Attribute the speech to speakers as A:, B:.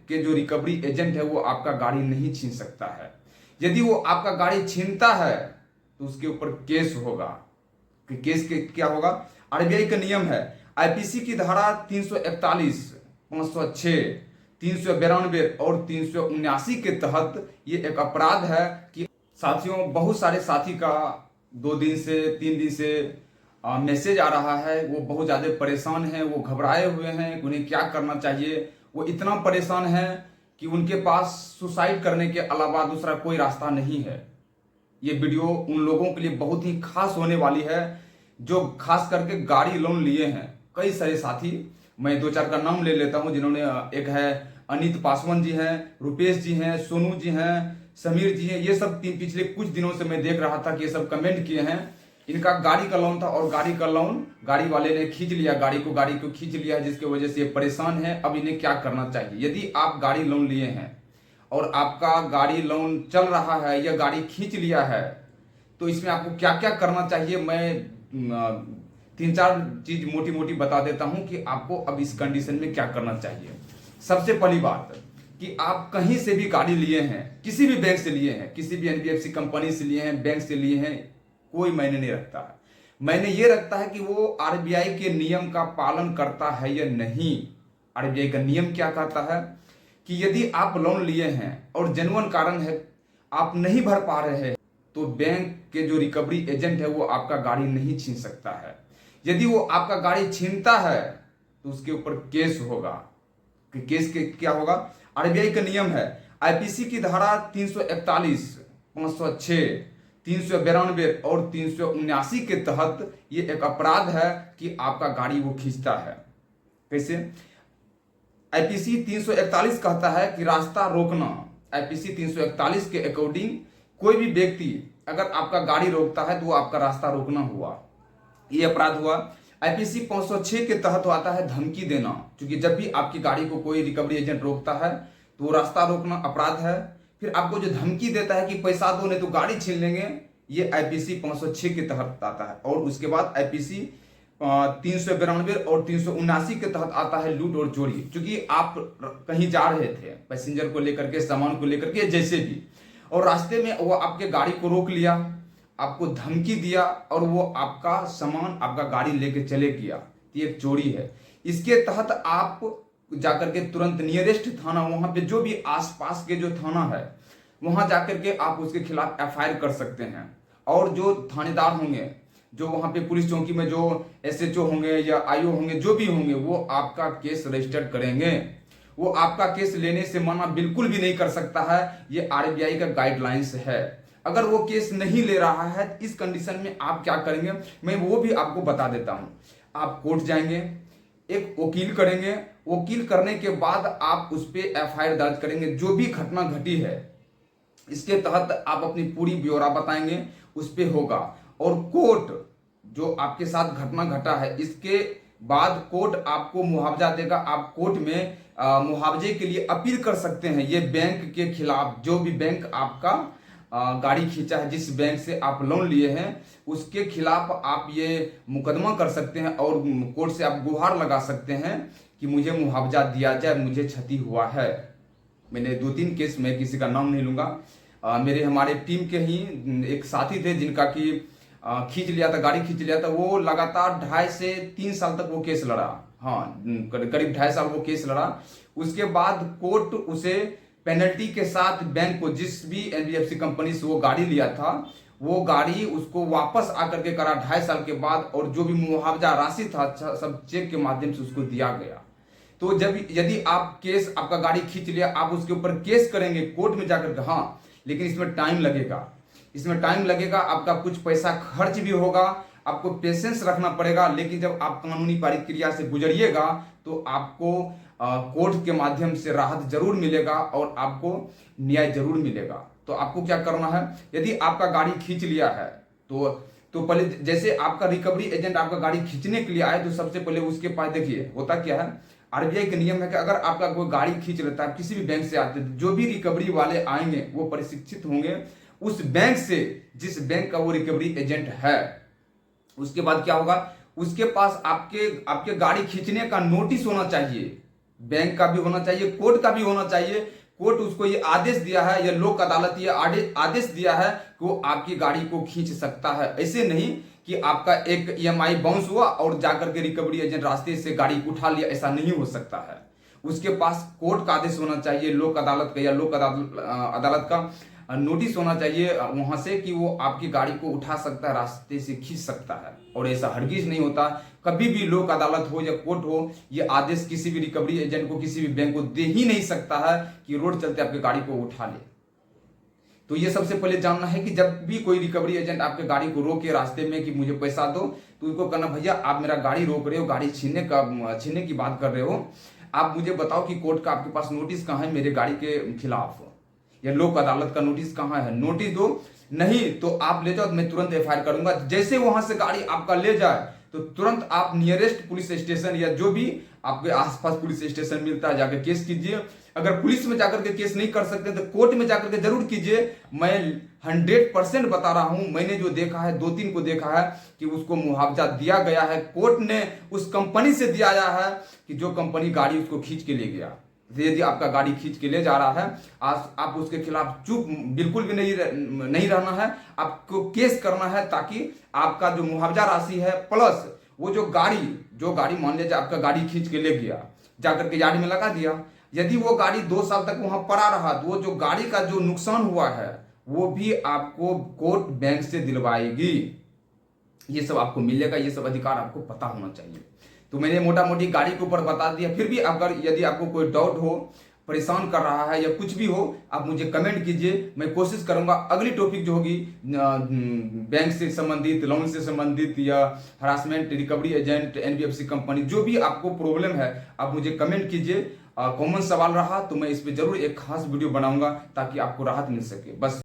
A: के जो recovery agent है वो आपका गाड़ी नहीं छीन सकता है। यदि वो आपका गाड़ी छीनता है तो उसके ऊपर केस होगा। कि केस के क्या होगा? आरबीआई का नियम है, आईपीसी की धारा 341, 506, 392 और 379 के तहत ये एक अपराध है कि साथियों, बहुत सारे साथी का 2 दिन से 3 दिन से मैसेज आ रहा है। वो बहुत ज़्यादा परेशान हैं, वो घबराए हुए हैं, उन्हें क्या करना चाहिए। वो इतना परेशान है कि उनके पास सुसाइड करने के अलावा दूसरा कोई रास्ता नहीं है। ये वीडियो उन लोगों के लिए बहुत ही खास होने वाली है जो खास करके गाड़ी लोन लिए हैं। कई सारे साथी, मैं 2-4 का नाम ले लेता हूं, जिन्होंने, एक है अनित पासवान जी हैं, रुपेश जी हैं, सोनू जी हैं, समीर जी हैं। ये सब पिछले कुछ दिनों से मैं देख रहा था कि ये सब कमेंट किए हैं। इनका गाड़ी का लोन था और गाड़ी का लोन गाड़ी वाले ने खींच लिया, गाड़ी को खींच लिया, जिसकी वजह से ये परेशान है। अब इन्हें क्या करना चाहिए? यदि आप गाड़ी लोन लिए हैं और आपका गाड़ी लोन चल रहा है या गाड़ी खींच लिया है, तो इसमें आपको क्या क्या करना चाहिए, मैं 3-4 चीज मोटी मोटी बता देता हूं कि आपको अब इस कंडीशन में क्या करना चाहिए। सबसे पहली बात कि आप कहीं से भी गाड़ी लिए हैं, किसी भी बैंक से लिए हैं, किसी भी एनबीएफसी कंपनी से लिए हैं, बैंक से लिए हैं, कोई मायने नहीं रखता है। मैंने ये रखता है कि वो आरबीआई के नियम का पालन करता है या नहीं। आरबीआई का नियम क्या कहता है कि यदि आप लोन लिए हैं और जेन्युइन कारण है, आप नहीं भर पा रहे हैं, तो बैंक के जो रिकवरी एजेंट है वो आपका गाड़ी नहीं छीन सकता है। यदि वो आपका गाड़ी छीनता है तो उसके ऊपर केस होगा। कि केस के क्या होगा? आरबीआई का नियम है, आईपीसी की धारा 341, 506, 392 और 379 के तहत ये एक अपराध है कि आपका गाड़ी वो खींचता है। कैसे? आईपीसी 341 कहता है कि रास्ता रोकना। आईपीसी 341 के अकॉर्डिंग कोई भी व्यक्ति अगर आपका गाड़ी रोकता है तो वो आपका रास्ता रोकना हुआ, ये अपराध हुआ। आईपीसी 506 के तहत आता है धमकी देना, क्योंकि जब भी आपकी गाड़ी को कोई रिकवरी एजेंट रोकता है तो वो रास्ता रोकना अपराध है। फिर आपको जो धमकी देता है कि पैसा दो नहीं तो गाड़ी छीन लेंगे, ये आईपीसी 506 के तहत आता है। और उसके बाद आईपीसी 392 और 379 के तहत आता है लूट और चोरी। क्योंकि आप कहीं जा रहे थे पैसेंजर को लेकर के, सामान को लेकर के, जैसे भी, और रास्ते में वो आपके गाड़ी को रोक लिया, आपको धमकी दिया और वो आपका सामान, आपका गाड़ी लेके चले गया, ये एक चोरी है। इसके तहत आप जाकर के तुरंत नियरेस्ट थाना, वहां पे जो भी आसपास के जो थाना है वहां जाकर के आप उसके खिलाफ एफआईआर कर सकते हैं। और जो थानेदार होंगे, जो वहां पे पुलिस चौकी में जो एसएचओ होंगे या आईओ होंगे, जो भी होंगे, वो आपका केस रजिस्टर करेंगे। वो आपका केस लेने से मना बिल्कुल भी नहीं कर सकता है, ये आरबीआई का गाइडलाइंस है। अगर वो केस नहीं ले रहा है, इस कंडीशन में आप क्या करेंगे मैं वो भी आपको बता देता हूं। आप कोर्ट जाएंगे, एक वकील करेंगे, वकील करने के बाद आप उस पर एफआईआर दर्ज करेंगे। जो भी घटना घटी है इसके तहत आप अपनी पूरी ब्यौरा बताएंगे, उस पर होगा। और कोर्ट जो आपके साथ घटना घटा है, इसके बाद कोर्ट आपको मुआवजा देगा। आप कोर्ट में मुआवजे के लिए अपील कर सकते हैं। ये बैंक के खिलाफ, जो भी बैंक आपका गाड़ी खींचा है, जिस बैंक से आप लोन लिए हैं, उसके खिलाफ आप ये मुकदमा कर सकते हैं और कोर्ट से आप गुहार लगा सकते हैं कि मुझे मुआवजा दिया जाए, मुझे क्षति हुआ है। मैंने 2-3 केस में, किसी का नाम नहीं लूंगा, मेरे हमारे टीम के ही एक साथी थे जिनका कि खींच लिया था, गाड़ी खींच लिया था। वो लगातार 2.5 से 3 साल तक वो केस लड़ा। हाँ, करीब 2.5 साल वो केस लड़ा। उसके बाद कोर्ट उसे पेनल्टी के साथ बैंक को, जिस भी एनबीएफसी कंपनी से वो गाड़ी लिया था, वो गाड़ी उसको वापस आकर के करा 2.5 साल के बाद। और जो भी मुआवजा राशि था सब चेक के माध्यम से उसको दिया गया। तो जब यदि आप केस, आपका गाड़ी खींच लिया, आप उसके ऊपर केस करेंगे कोर्ट में जाकर के, हाँ, लेकिन इसमें टाइम लगेगा। इसमें टाइम लगेगा, आपका कुछ पैसा खर्च भी होगा, आपको पेशेंस रखना पड़ेगा। लेकिन जब आप कानूनी प्रक्रिया से गुजरिएगा तो आपको कोर्ट के माध्यम से राहत जरूर मिलेगा और आपको न्याय जरूर मिलेगा। तो आपको क्या करना है, यदि आपका गाड़ी खींच लिया है तो पहले, जैसे आपका रिकवरी एजेंट आपका गाड़ी खींचने के लिए आए, तो सबसे पहले उसके पास देखिए होता क्या है। आरबीआई का नियम है कि अगर आपका कोई गाड़ी खींच लेता है, किसी भी बैंक से आते हैं, जो भी रिकवरी वाले आएंगे वो प्रशिक्षित होंगे उस बैंक से, जिस बैंक का वो रिकवरी एजेंट है। उसके बाद क्या होगा, उसके पास आपके गाड़ी खींचने का नोटिस होना चाहिए। बैंक का भी होना चाहिए, कोर्ट का भी होना चाहिए। कोर्ट उसको ये आदेश दिया है या लोक अदालत ये आदेश दिया है कि वो आपकी गाड़ी को खींच सकता है। ऐसे नहीं कि आपका एक ईएमआई बाउंस हुआ और जाकर के रिकवरी एजेंट रास्ते से गाड़ी उठा लिया, ऐसा नहीं हो सकता है। उसके पास कोर्ट का आदेश होना चाहिए, लोक अदालत का या लोक अदालत का नोटिस होना चाहिए वहां से कि वो आपकी गाड़ी को उठा सकता है, रास्ते से खींच सकता है। और ऐसा हरगिज नहीं होता, कभी भी लोक अदालत हो या कोर्ट हो, ये आदेश किसी भी रिकवरी एजेंट को, किसी भी बैंक को दे ही नहीं सकता है कि रोड चलते आपकी गाड़ी को उठा ले। तो ये सबसे पहले जानना है कि जब भी कोई रिकवरी एजेंट आपके गाड़ी को रोके रास्ते में कि मुझे पैसा दो, तो उनको कहना भैया आप मेरा गाड़ी रोक रहे हो, गाड़ी छीनने की बात कर रहे हो, आप मुझे बताओ कि कोर्ट का आपके पास नोटिस कहाँ है मेरे गाड़ी के खिलाफ, या लोक अदालत का नोटिस कहाँ है, नोटिस दो। नहीं तो आप ले जाओ, मैं तुरंत एफआईआर करूंगा। जैसे वहां से गाड़ी आपका ले जाए तो तुरंत आप नियरेस्ट पुलिस स्टेशन या जो भी आपके आसपास पुलिस स्टेशन मिलता है जाकर केस कीजिए। अगर पुलिस में जाकर के केस नहीं कर सकते तो कोर्ट में जाकर के जरूर कीजिए। मैं 100% बता रहा हूं, मैंने जो देखा है, 2-3 को देखा है कि उसको मुआवजा दिया गया है, कोर्ट ने उस कंपनी से दिया है कि जो कंपनी गाड़ी उसको खींच के ले गया। यदि आपका गाड़ी खींच के ले जा रहा है, आप उसके खिलाफ चुप बिल्कुल भी नहीं रहना है, आपको केस करना है, ताकि आपका जो मुआवजा राशि है प्लस वो जो गाड़ी मान लीजिए आपका गाड़ी खींच के ले गया, जाकर के यार्ड में लगा दिया, यदि वो गाड़ी 2 साल तक वहां पड़ा रहा तो वो जो गाड़ी का जो नुकसान हुआ है वो भी आपको कोर्ट बैंक से दिलवाएगी। ये सब आपको मिलेगा, ये सब अधिकार आपको पता होना चाहिए। तो मैंने मोटा मोटी गाड़ी के ऊपर बता दिया। फिर भी अगर यदि आपको कोई डाउट हो, परेशान कर रहा है या कुछ भी हो, आप मुझे कमेंट कीजिए, मैं कोशिश करूंगा अगली टॉपिक जो होगी बैंक से संबंधित, लोन से संबंधित या harassment, recovery agent, NBFC company, जो भी आपको प्रॉब्लम है आप मुझे कमेंट कीजिए। कॉमन सवाल रहा तो मैं इस पर जरूर एक खास वीडियो बनाऊंगा ताकि आपको राहत मिल सके। बस